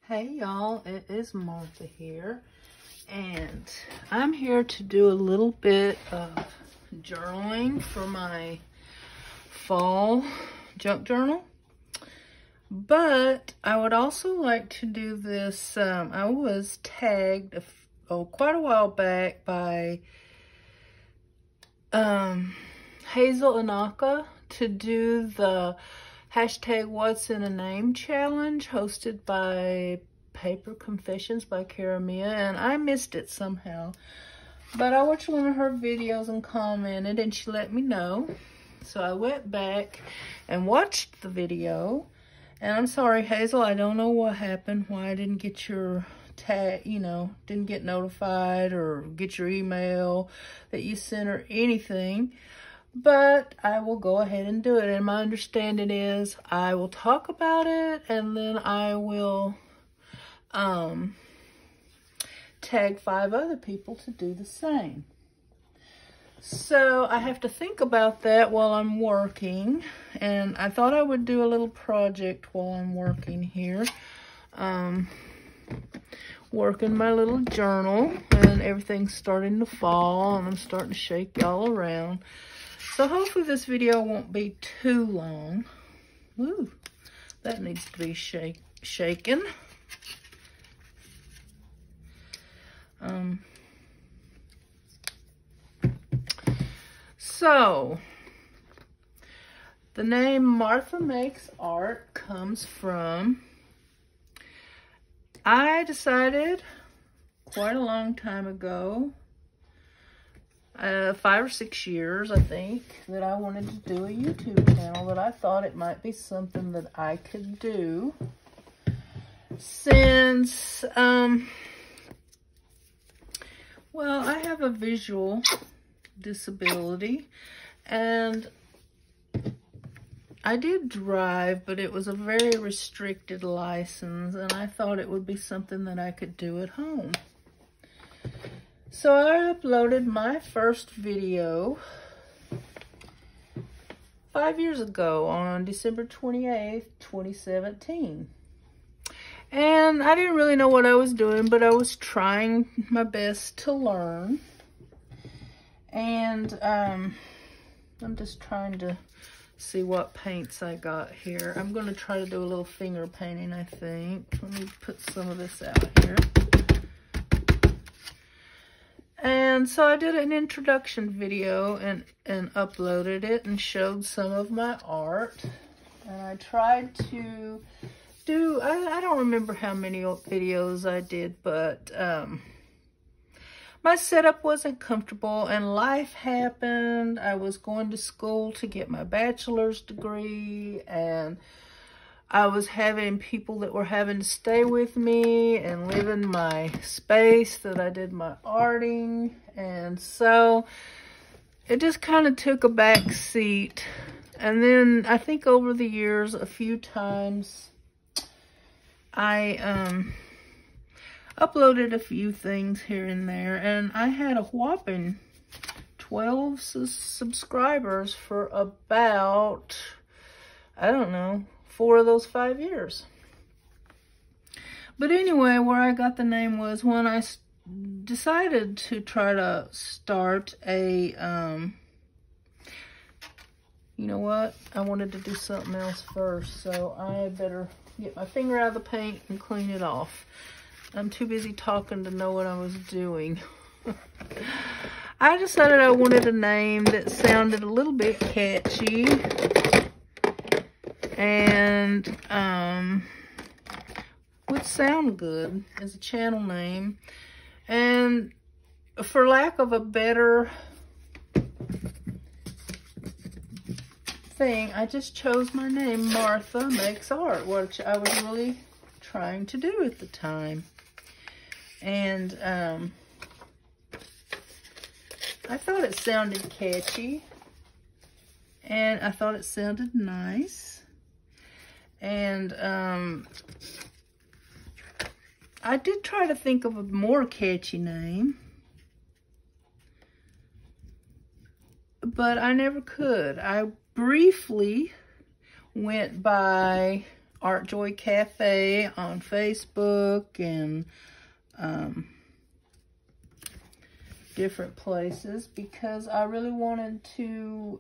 Hey y'all, it is Martha here, and I'm here to do a little bit of journaling for my fall junk journal. But I would also like to do this. I was tagged quite a while back by Hazel Anaka to do the hashtag What's in a Name challenge hosted by PaperConfessionswithCaraMia, and I missed it somehow. But I watched one of her videos and commented, and she let me know. So I went back and watched the video. And I'm sorry, Hazel, I don't know what happened, why I didn't get your tag, didn't get notified or get your email that you sent or anything. But I will go ahead and do it. And my understanding is I will talk about it and then I will tag 5 other people to do the same. So I have to think about that while I'm working. And I thought I would do a little project while I'm working here. Working my little journal, and everything's starting to fall and I'm starting to shake y'all around. So hopefully this video won't be too long. Ooh, that needs to be shaken. So the name Martha Makes Art comes from, I decided quite a long time ago, 5 or 6 years, I think, that I wanted to do a YouTube channel, that I thought it might be something that I could do. Since, well, I have a visual disability, and I did drive, but it was a very restricted license, and I thought it would be something that I could do at home. So I uploaded my first video 5 years ago on December 28th, 2017. And I didn't really know what I was doing, but I was trying my best to learn. And I'm just trying to see what paints I got here. I'm going to try to do a little finger painting, I think. Let me put some of this out here. And so I did an introduction video and uploaded it and showed some of my art. And I tried to do, I don't remember how many videos I did, but my setup wasn't comfortable and life happened. I was going to school to get my bachelor's degree, and I was having people that were having to stay with me and live in my space that I did my arting. And so it just kind of took a back seat. And then I think over the years, a few times, I uploaded a few things here and there. And I had a whopping 12 subscribers for about, I don't know, 4 of those 5 years. But anyway, where I got the name was when I decided to try to start a, you know what? I wanted to do something else first, so I better get my finger out of the paint and clean it off. I'm too busy talking to know what I was doing. I decided I wanted a name that sounded a little bit catchy and would sound good as a channel name. And for lack of a better thing, I just chose my name, Martha Makes Art, which I was really trying to do at the time. And I thought it sounded catchy, and I thought it sounded nice. And I did try to think of a more catchy name, but I never could. I briefly went by Art Joy Cafe on Facebook and different places, because I really wanted to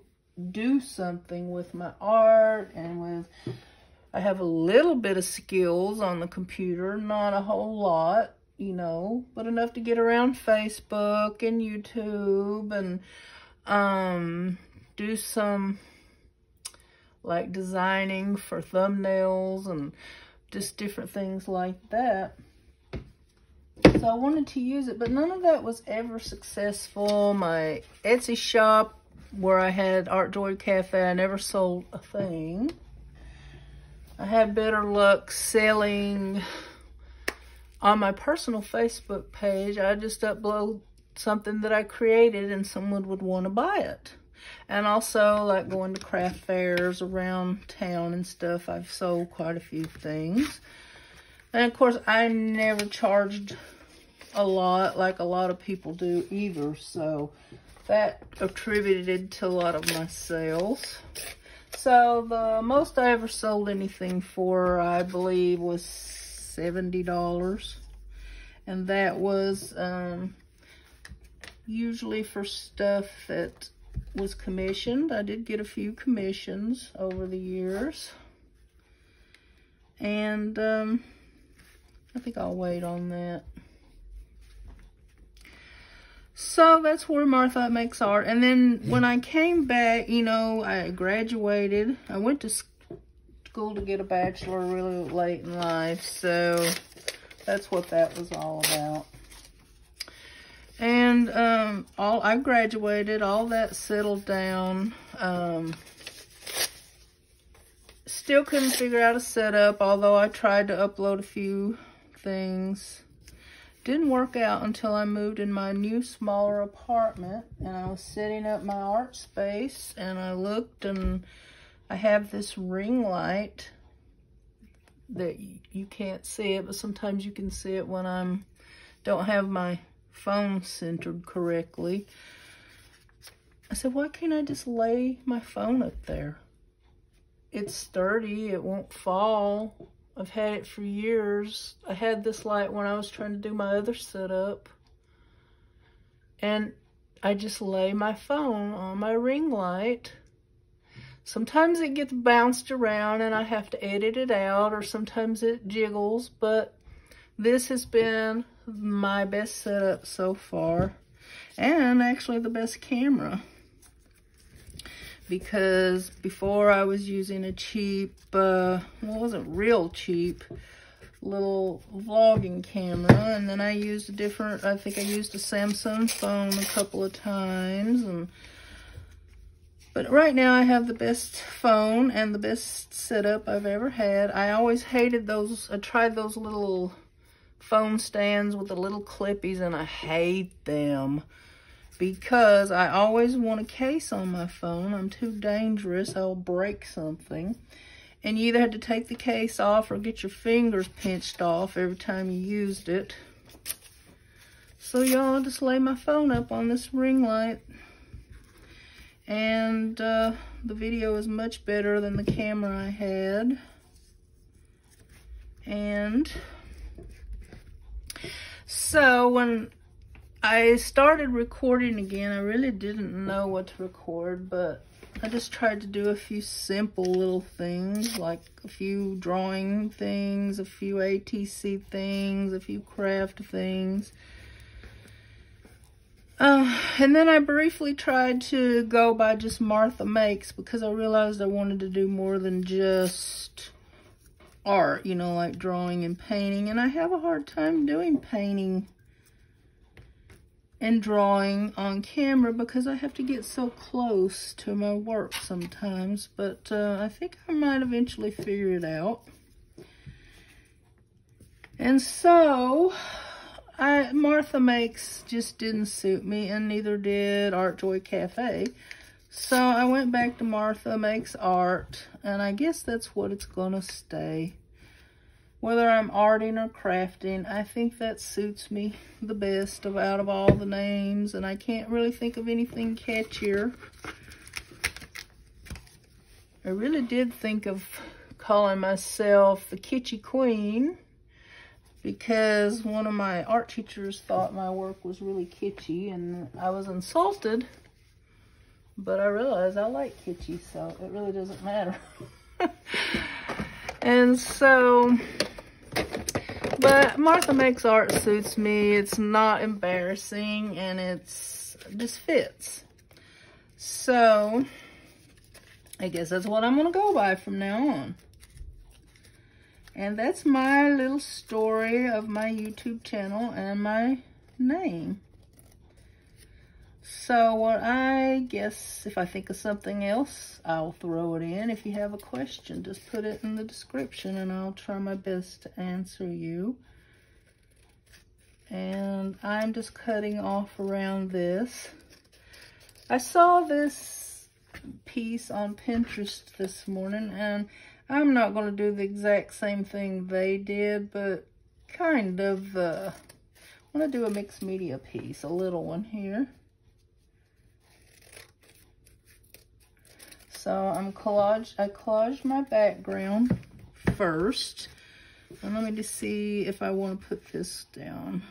do something with my art and with, I have a little bit of skills on the computer, not a whole lot, you know, but enough to get around Facebook and YouTube and do some like designing for thumbnails and just different things like that. So I wanted to use it, but none of that was ever successful. My Etsy shop where I had Art Joy Cafe, I never sold a thing. I had better luck selling on my personal Facebook page. I just upload something that I created and someone would want to buy it. And also, like going to craft fairs around town and stuff, I've sold quite a few things. And of course, I never charged a lot like a lot of people do either. So that attributed to a lot of my sales. So the most I ever sold anything for, I believe, was $70. And that was usually for stuff that was commissioned. I did get a few commissions over the years. And I think I'll wait on that. So that's where Martha Makes Art. And then when I came back, you know, I graduated. I went to school to get a bachelor really late in life. So that's what that was all about. And I graduated, all that settled down. Still couldn't figure out a setup, although I tried to upload a few things. Didn't work out until I moved in my new, smaller apartment, and I was setting up my art space, and I looked, and I have this ring light that you can't see it, but sometimes you can see it when I don't have my phone centered correctly. I said, why can't I just lay my phone up there? It's sturdy, it won't fall. I've had it for years. I had this light when I was trying to do my other setup. And I just lay my phone on my ring light. Sometimes it gets bounced around and I have to edit it out, or sometimes it jiggles, but this has been my best setup so far, and actually the best camera, because before I was using a cheap, well, it wasn't real cheap, little vlogging camera, and then I used a different, I think I used a Samsung phone a couple of times, but right now I have the best phone and the best setup I've ever had. I always hated those, I tried those little phone stands with the little clippies, and I hate them because I always want a case on my phone. I'm too dangerous. I'll break something. And you either had to take the case off or get your fingers pinched off every time you used it. So y'all, I'll just lay my phone up on this ring light. And the video is much better than the camera I had. And so when I started recording again, I really didn't know what to record, but I just tried to do a few simple little things, like a few drawing things, a few ATC things, a few craft things. And then I briefly tried to go by just Martha Makes, because I realized I wanted to do more than just art, you know, like drawing and painting. And I have a hard time doing painting and drawing on camera because I have to get so close to my work sometimes. But I think I might eventually figure it out. And so Martha Makes just didn't suit me, and neither did Art Joy Cafe. So I went back to Martha Makes Art, and I guess that's what it's gonna stay. Whether I'm arting or crafting, I think that suits me the best out of all the names, and I can't really think of anything catchier. I really did think of calling myself the Kitschy Queen because one of my art teachers thought my work was really kitschy, and I was insulted, but I realized I like kitschy, so it really doesn't matter. And so, but Martha Makes Art suits me. It's not embarrassing, and it's just fits. So I guess that's what I'm gonna go by from now on. And that's my little story of my YouTube channel and my name. So what I guess, if I think of something else, I'll throw it in. If you have a question, just put it in the description and I'll try my best to answer you. And I'm just cutting off around this. I saw this piece on Pinterest this morning, and I'm not going to do the exact same thing they did, but kind of, I want to do a mixed media piece, a little one here. So I collaged my background first, and let me just see if I want to put this down.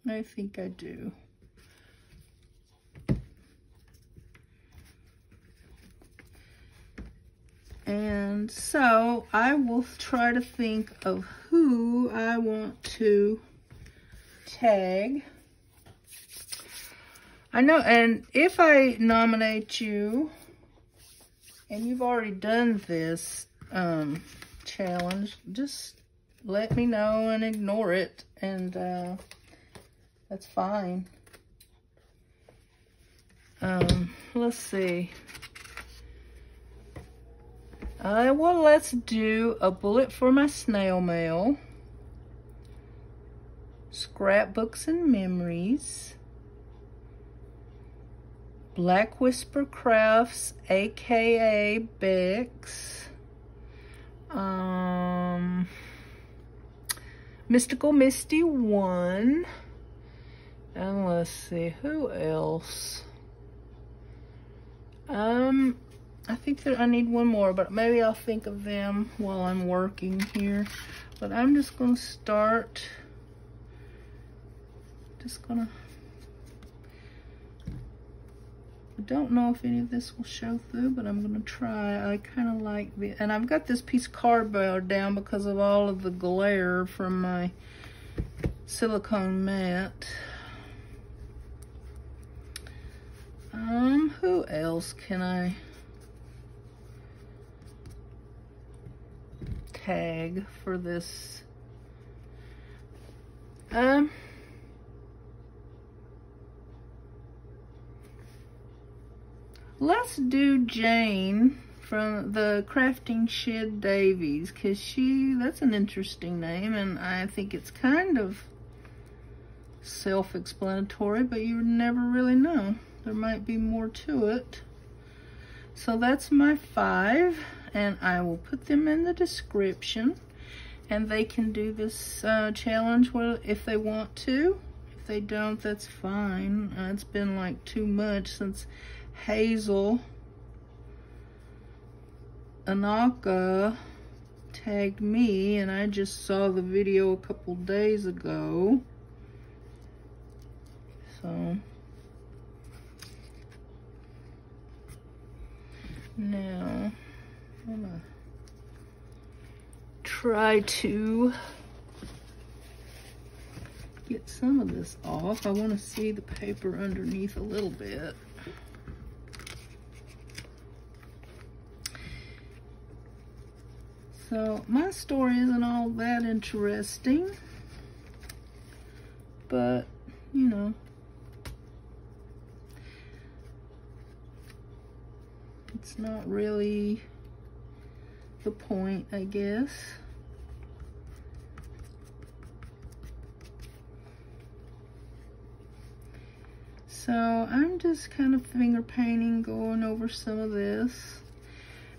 I think I do. And so I will try to think of who I want to tag. I know, and if I nominate you, and you've already done this challenge, just let me know and ignore it, and that's fine. Let's see. Well, let's do A Bullet for My Snail Mail, Scrapbooks and Memories, Black Whisper Crafts, aka Bex, Mystical Misty 1, and let's see, who else? I think that I need one more, but maybe I'll think of them while I'm working here. But I'm just gonna start, I don't know if any of this will show through, but I'm gonna try. I kind of like the, and I've got this piece of cardboard down because of all of the glare from my silicone mat. Who else can I tag for this? Let's do Jane from the Crafting Shed Davies, because that's an interesting name, and I think it's kind of self-explanatory, but you never really know. There might be more to it. So that's my 5, and I will put them in the description, and they can do this challenge if they want to. If they don't, that's fine. It's been like too much since Hazel Anaka tagged me, and I just saw the video a couple days ago. So now I'm gonna try to get some of this off. I want to see the paper underneath a little bit. So my story isn't all that interesting, but you know, it's not really the point, I guess. So I'm just kind of finger painting, going over some of this,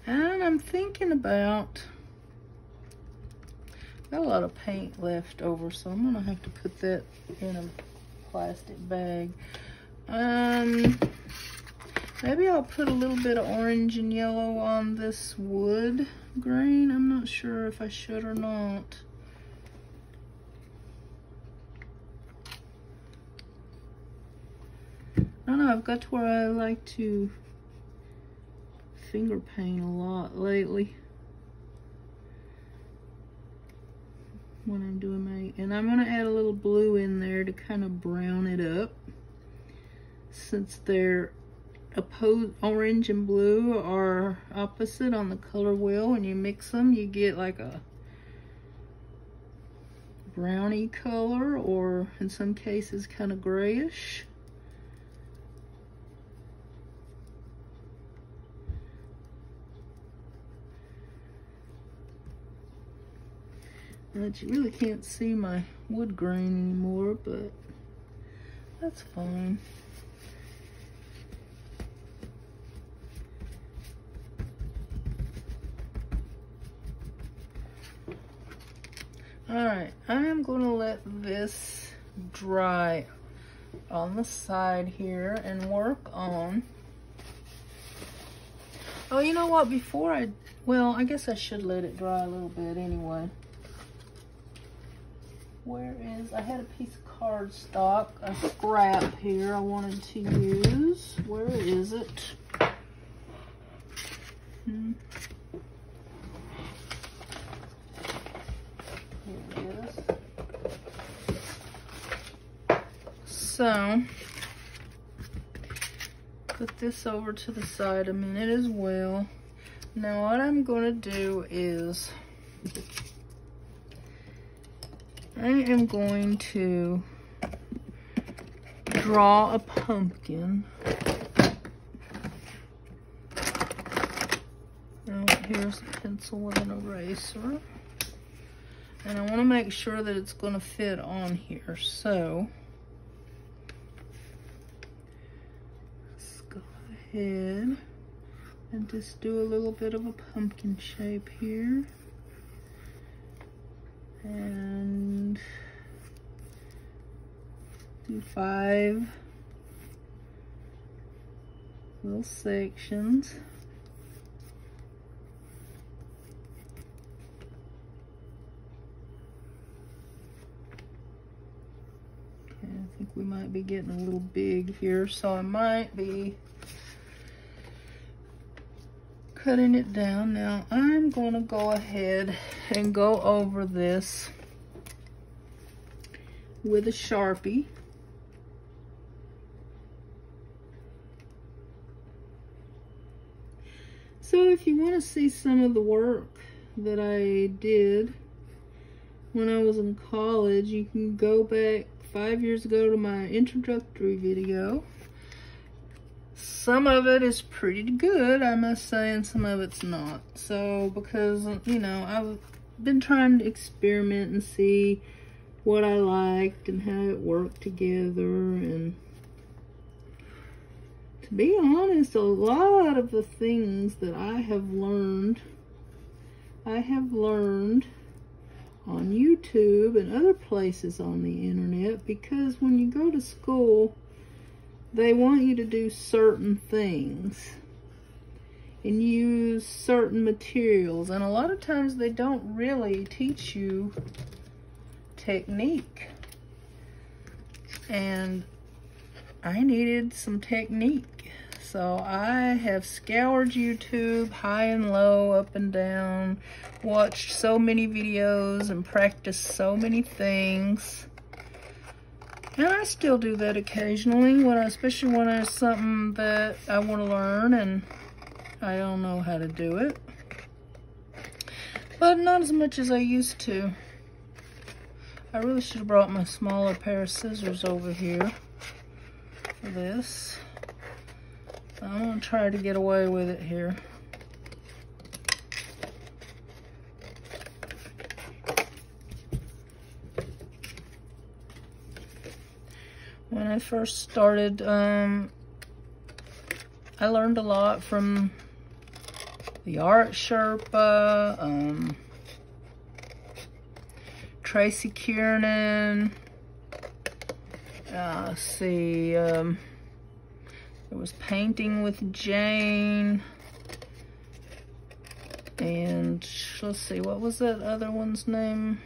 and I'm thinking about, got a lot of paint left over, so I'm gonna have to put that in a plastic bag. Maybe I'll put a little bit of orange and yellow on this wood grain. I'm not sure if I should or not. I don't know, I've got to where I like to finger paint a lot lately when I'm doing my, and I'm gonna add a little blue in there to kind of brown it up. Since they're opposed, orange and blue are opposite on the color wheel, when you mix them, you get like a browny color, or in some cases kind of grayish. But you really can't see my wood grain anymore, but that's fine. Alright, I am going to let this dry on the side here and work on... Oh, you know what? Before I guess I should let it dry a little bit anyway. I had a piece of cardstock, a scrap here I wanted to use. Where is it? Here it is. So, put this over to the side a minute as well. Now what I'm going to do is I am going to draw a pumpkin. Now here's a pencil with an eraser. And I want to make sure that it's going to fit on here. So, let's go ahead and just do a little bit of a pumpkin shape here. And do 5 little sections. Okay, I think we might be getting a little big here, so I might be cutting it down. Now I'm going to go ahead and go over this with a Sharpie. So if you want to see some of the work that I did when I was in college, you can go back 5 years ago to my introductory video. Some of it is pretty good, I must say, and some of it's not. So, because, you know, I've been trying to experiment and see what I liked and how it worked together. And to be honest, a lot of the things that I have learned on YouTube and other places on the internet, because when you go to school, they want you to do certain things and use certain materials, and a lot of times they don't really teach you technique. And I needed some technique, so I have scoured YouTube high and low, up and down, watched so many videos and practiced so many things. And I still do that occasionally, especially when there's something that I want to learn and I don't know how to do it. But not as much as I used to. I really should have brought my smaller pair of scissors over here for this. I'm going to try to get away with it here. When I first started, I learned a lot from the Art Sherpa, Tracy Kiernan, There was Painting with Jane. And let's see, what was that other one's name?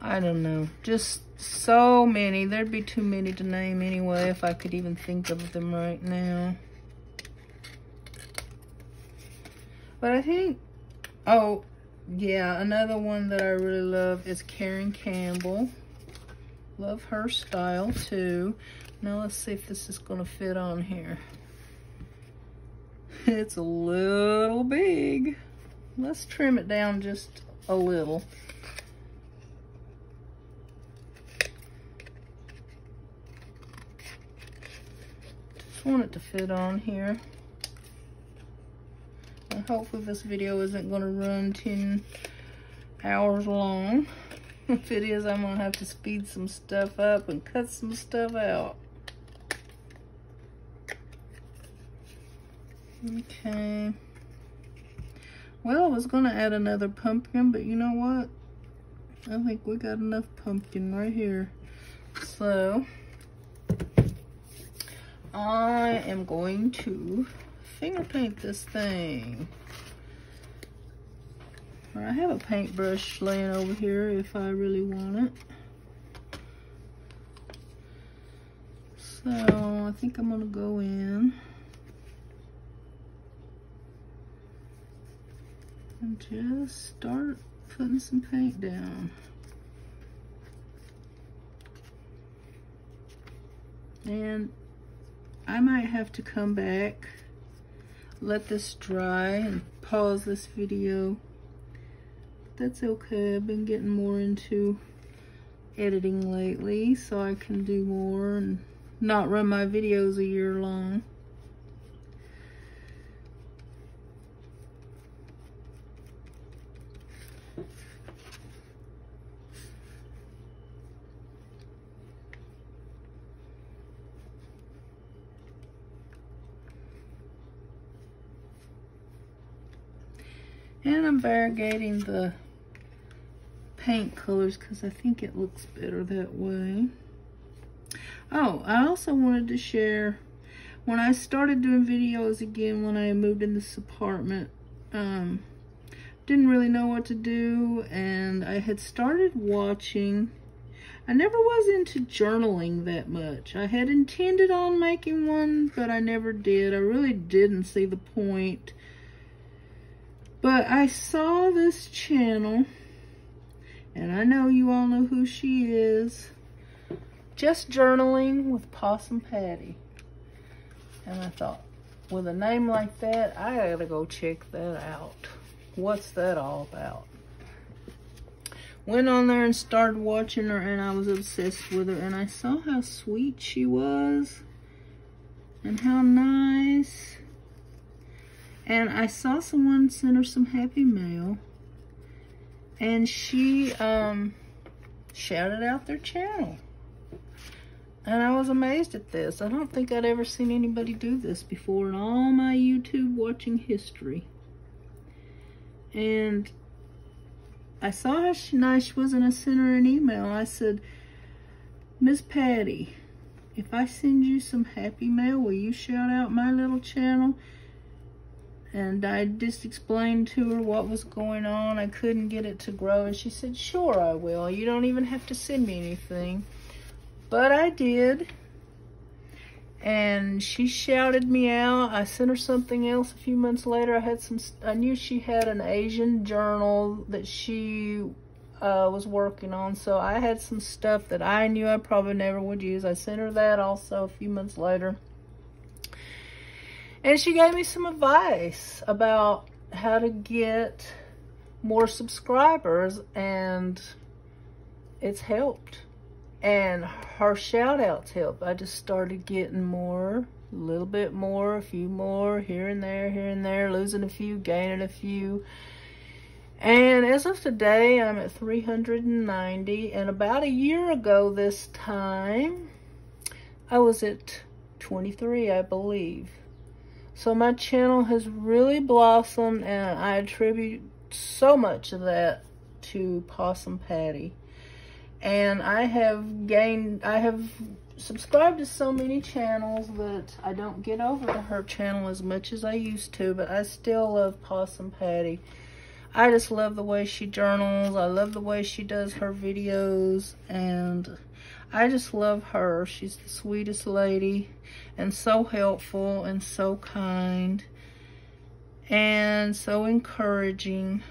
I don't know. Just so many. There'd be too many to name anyway if I could even think of them right now. But I think, oh, yeah, another one that I really love is Karen Campbell. Love her style too. Now let's see if this is going to fit on here. It's a little big. Let's trim it down just a little. Just want it to fit on here. And hopefully this video isn't going to run 10 hours long. If it is, I'm going to have to speed some stuff up and cut some stuff out. Okay. Well, I was going to add another pumpkin, but you know what? I think we got enough pumpkin right here. So, I am going to finger paint this thing. I have a paintbrush laying over here if I really want it. So, I think I'm going to go in and just start putting some paint down. And I might have to come back, let this dry, and pause this video. That's okay. I've been getting more into editing lately, so I can do more and not run my videos a year long. And I'm variegating the paint colors because I think it looks better that way. Oh, I also wanted to share, when I started doing videos again when I moved in this apartment, didn't really know what to do, and I had started watching. I never was into journaling that much. I had intended on making one, but I never did. I really didn't see the point. But I saw this channel, and I know you all know who she is. Just Journaling with Possum Patty. And I thought, with a name like that, I gotta go check that out. What's that all about? Went on there and started watching her, and I was obsessed with her. And I saw how sweet she was, and how nice. And I saw someone send her some happy mail, and she shouted out their channel. And I was amazed at this. I don't think I'd ever seen anybody do this before in all my YouTube watching history. And I saw how nice she was, and I sent her an email. I said, Miss Patty, if I send you some happy mail, will you shout out my little channel? And I just explained to her what was going on. I couldn't get it to grow. And she said, sure, I will. You don't even have to send me anything. But I did. And she shouted me out. I sent her something else a few months later. I knew she had an Asian journal that she was working on. So I had some stuff that I knew I probably never would use. I sent her that also a few months later. And she gave me some advice about how to get more subscribers, and it's helped. And her shout outs helped. I just started getting more, a little bit more, a few more, here and there, losing a few, gaining a few. And as of today, I'm at 390. And about a year ago this time, I was at 23, I believe. So my channel has really blossomed, and I attribute so much of that to Possum Patty. And I have subscribed to so many channels that I don't get over to her channel as much as I used to, but I still love Possum Patty. I just love the way she journals. I love the way she does her videos, and I just love her. She's the sweetest lady, and so helpful, and so kind, and so encouraging.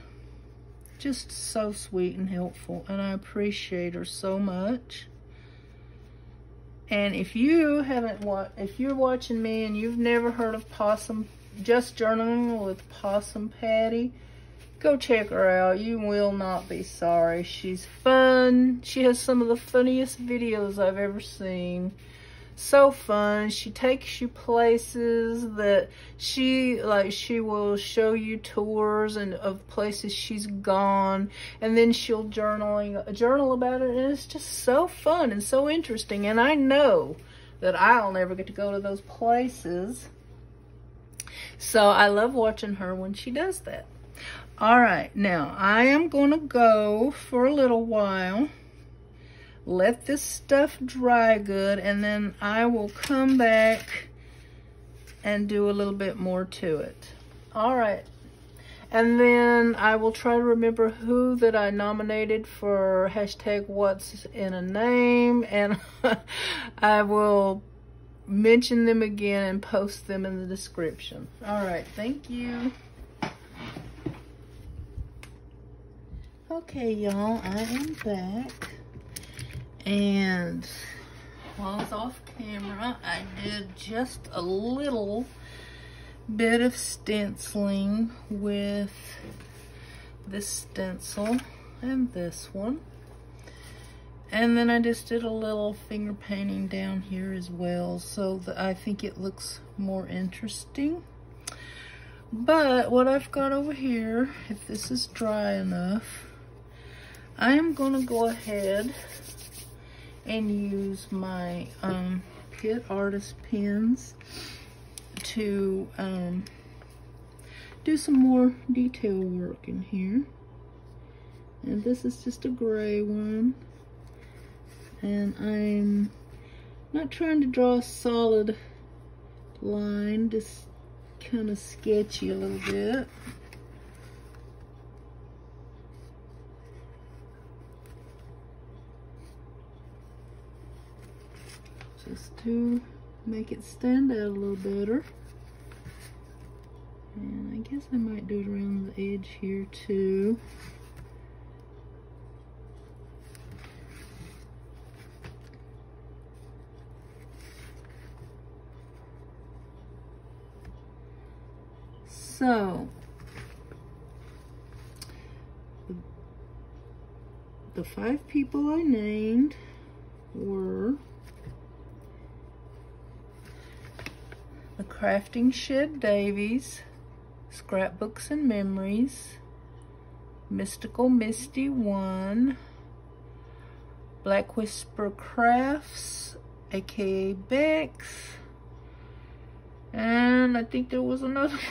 Just so sweet and helpful, and I appreciate her so much. And if you haven't if you're watching me and you've never heard of Just Journaling with Possum Patty, go check her out. You will not be sorry. She's fun. She has some of the funniest videos I've ever seen. So fun. She takes you places that she will show you tours of places she's gone, and then she'll journal about it, and it's just so fun and so interesting. And I know that I'll never get to go to those places, so I love watching her when she does that. All right, now I am gonna go for a little while, let this stuff dry good, and then I will come back and do a little bit more to it. All right, and then I will try to remember who that I nominated for hashtag what's in a name, and I will mention them again and post them in the description. All right, thank you. Okay, y'all, I am back. And while I was off camera, I did just a little bit of stenciling with this stencil and this one. And then I just did a little finger painting down here as well, so that I think it looks more interesting. But what I've got over here, if this is dry enough, I am going to go ahead and use my Pitt Artist pens to do some more detail work in here. And this is just a gray one, and I'm not trying to draw a solid line, just kind of sketchy a little bit. Just to make it stand out a little better. And I guess I might do it around the edge here too. So, the 5 people I named were the Crafting Shed Davies, Scrapbooks and Memories, Mystical Misty 1, Black Whisper Crafts, aka Bex, and I think there was another one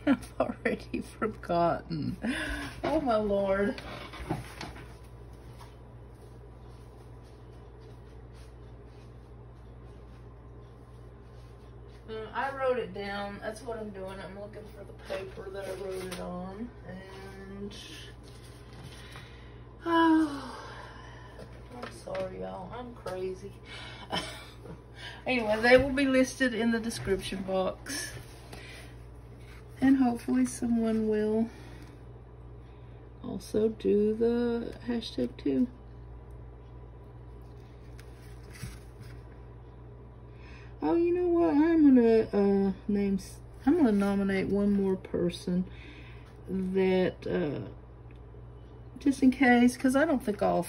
I've already forgotten. Oh my Lord. I wrote it down. That's what I'm doing. I'm looking for the paper that I wrote it on. And oh, I'm sorry, y'all. I'm crazy. Anyway, they will be listed in the description box. And hopefully someone will also do the hashtag too. Oh, you know what? I'm gonna nominate one more person that, just in case, because I don't think all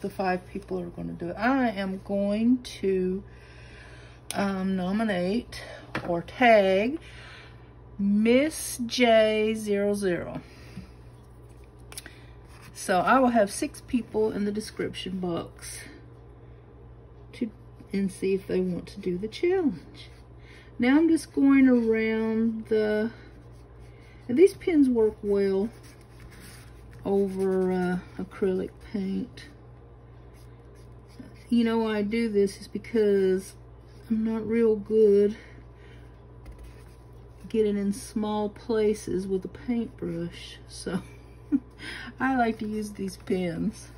the 5 people are going to do it. I am going to nominate or tag Miss J00. So I will have 6 people in the description box and see if they want to do the challenge. Now I'm just going around and these pens work well over acrylic paint. you know why I do this is because I'm not real good getting in small places with a paintbrush, so I like to use these pens.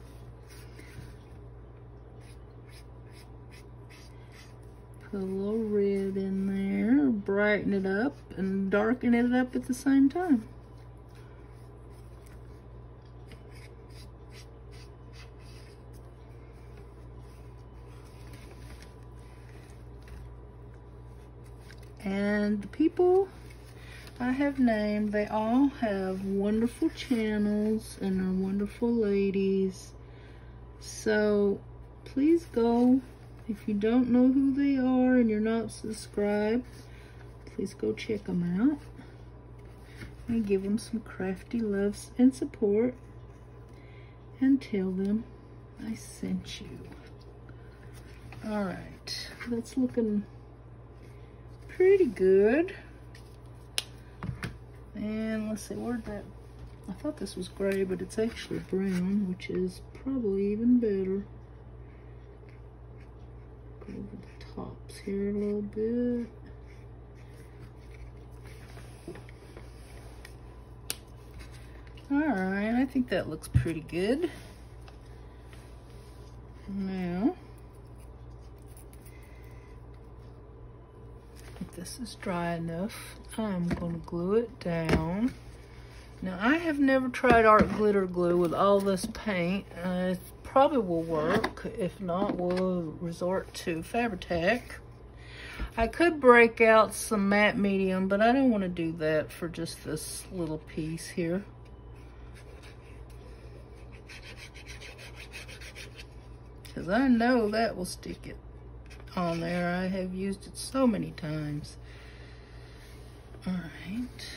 Put a little red in there, brighten it up and darken it up at the same time. And the people I have named, they all have wonderful channels and are wonderful ladies. So please go, if you don't know who they are and you're not subscribed, please go check them out and give them some crafty love and support and tell them I sent you. All right, that's looking pretty good. And let's see, where'd that, I thought this was gray, but it's actually brown, which is probably even better. Go over the tops here a little bit. All right, I think that looks pretty good. Now, if this is dry enough, I'm going to glue it down. Now, I have never tried art glitter glue with all this paint. It probably will work. If not, we'll resort to Fabri-Tac. I could break out some matte medium, but I don't want to do that for just this little piece here. Because I know that will stick it on there. I have used it so many times. All right.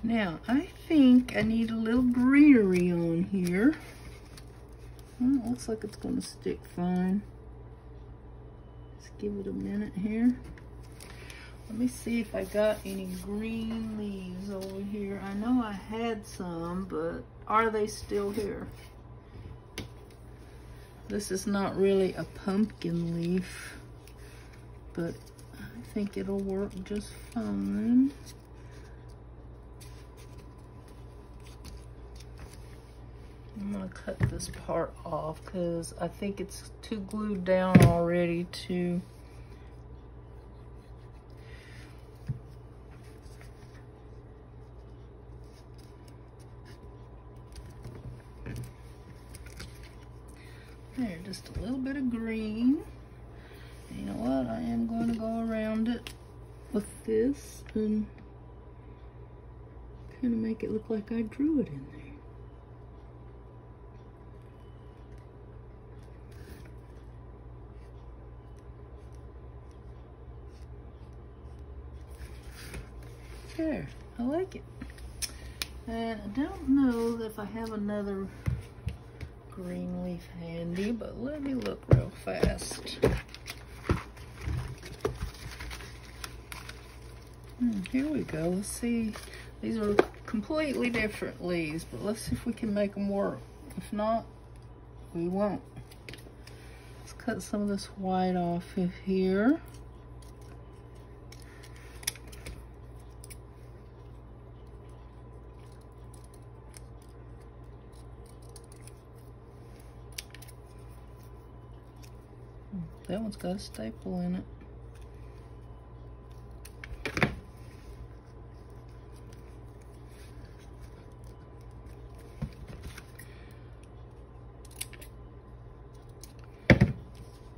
Now, I think I need a little greenery on here. Well, it looks like it's going to stick fine. Let's give it a minute here. Let me see if I got any green leaves over here. I know I had some, but are they still here? This is not really a pumpkin leaf, but I think it'll work just fine. I'm gonna cut this part off because I think it's too glued down already to there, just a little bit of green. And you know what? I am going to go around it with this and kind of make it look like I drew it in there. There, I like it. And I don't know if I have another green leaf handy, but let me look real fast. Here we go. Let's see. These are completely different leaves, but let's see if we can make them work. If not, we won't. Let's cut some of this white off of here. That one's got a staple in it.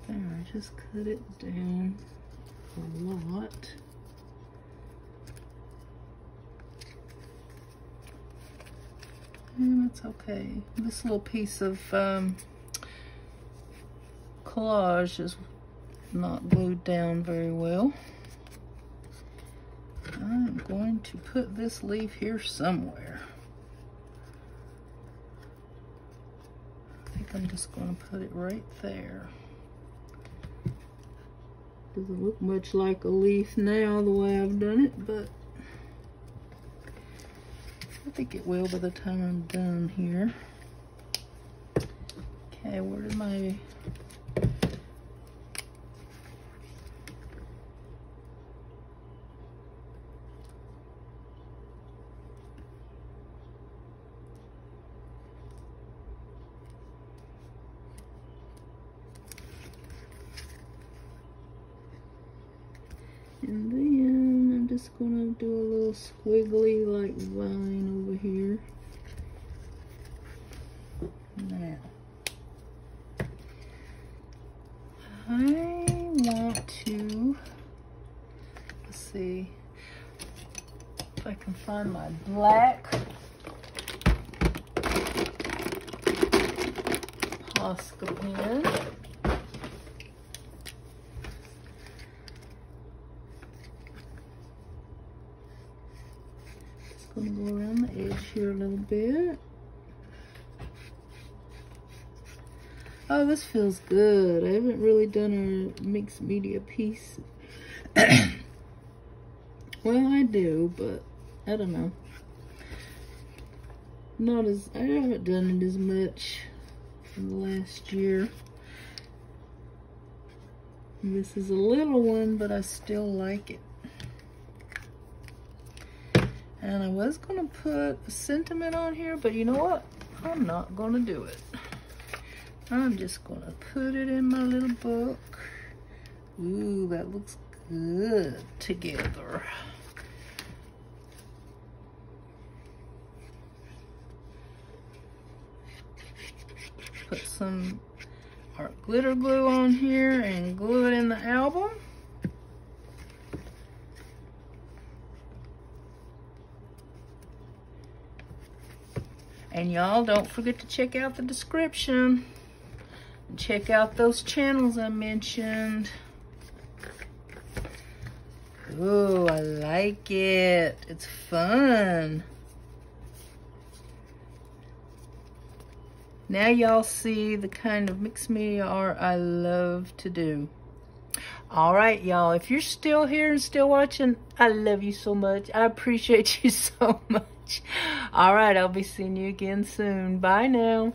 There, I just cut it down a lot. And that's okay. This little piece of collage is not glued down very well. I'm going to put this leaf here somewhere. I think I'm just going to put it right there. Doesn't look much like a leaf now the way I've done it, but think it will by the time I'm done here. Okay, where did my... And then I'm just gonna do a little squiggly like vine over here. Now, I want to, let's see if I can find my black Posca pen. Gonna go around the edge here a little bit. Oh, this feels good. I haven't really done a mixed media piece. Well, I do, but I don't know. I haven't done it as much in the last year. This is a little one, but I still like it. And I was gonna put a sentiment on here, but you know what? I'm not gonna do it. I'm just gonna put it in my little book. Ooh, that looks good together. Put some art glitter glue on here and glue it in the album. And y'all don't forget to check out the description. And check out those channels I mentioned. Ooh, I like it. It's fun. Now y'all see the kind of mixed media art I love to do. All right, y'all, if you're still here and still watching, I love you so much. I appreciate you so much. All right, I'll be seeing you again soon. Bye now.